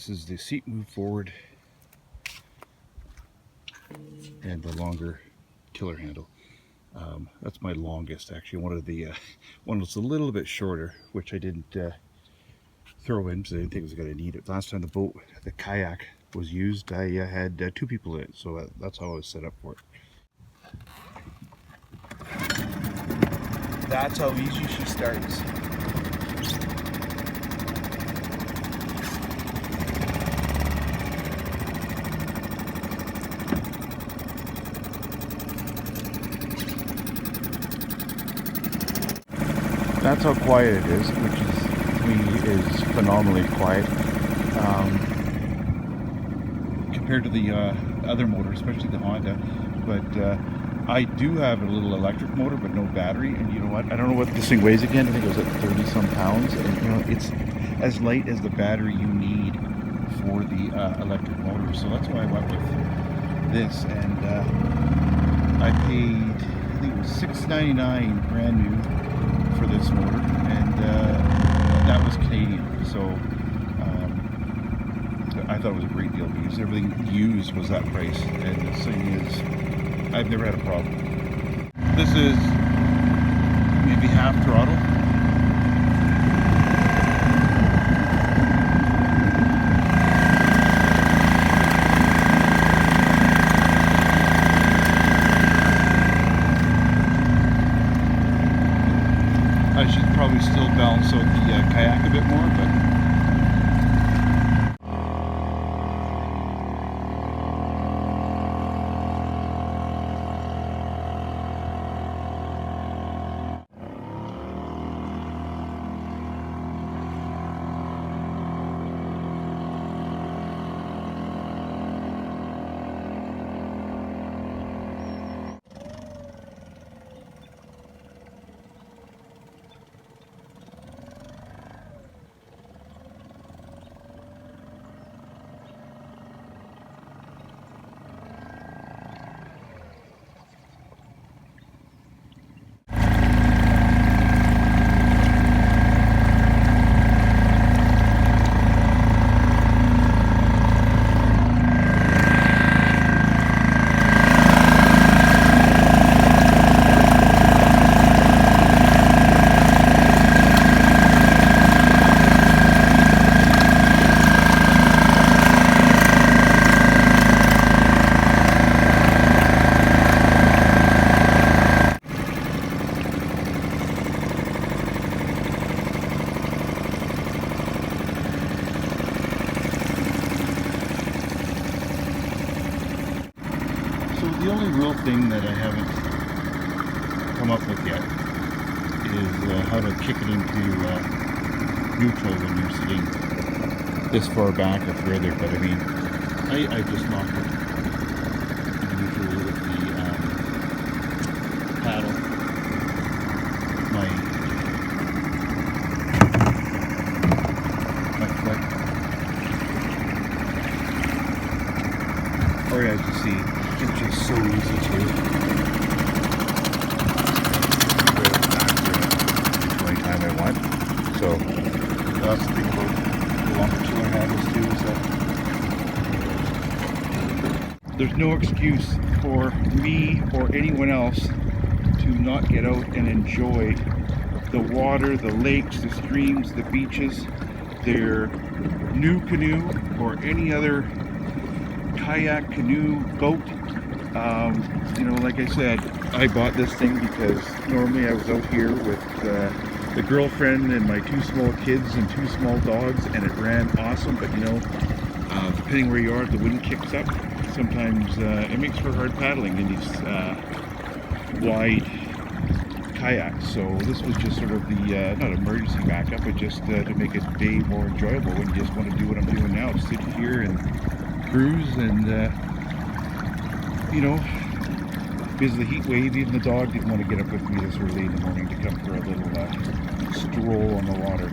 This is the seat move forward and the longer tiller handle. That's my longest, actually. One was a little bit shorter, which I didn't throw in because I didn't think I was going to need it. Last time the Kayak was used, I had 2 people in it, so that's how I was set up for it. That's how easy she starts. That's how quiet it is, which to me is phenomenally quiet compared to the other motor, especially the Honda. But I do have a little electric motor, but no battery. And you know what? I don't know what this thing weighs again. I think it was at 30 some pounds. And you know, it's as light as the battery you need for the electric motor. So that's why I went with this. And I paid, I think it was $6.99 brand new for this motor, and that was Canadian. So I thought it was a great deal because everything used was that price, and this thing is, I've never had a problem. This is maybe half throttle. I should probably still balance out the Kayak a bit more, but the only real thing that I haven't come up with yet is how to kick it into neutral when you're sitting this far back or further. But I mean, I just knocked it into neutral with the paddle. My foot. Or as you see, it's just so easy to anytime I want. So that's the thing about the longer tiller handles too, is that there's no excuse for me or anyone else to not get out and enjoy the water, the lakes, the streams, the beaches, their Nucanoe or any other kayak, canoe, boat. You know, like I said, I bought this thing because normally I was out here with the girlfriend and my 2 small kids and 2 small dogs, and it ran awesome. But you know, depending where you are, the wind kicks up. Sometimes it makes for hard paddling in these wide kayaks. So this was just sort of the not emergency backup, but just to make a day more enjoyable when you just want to do what I'm doing now, sit here and cruise and you know, because of the heat wave, even the dog didn't want to get up with me this early in the morning to come for a little stroll on the water.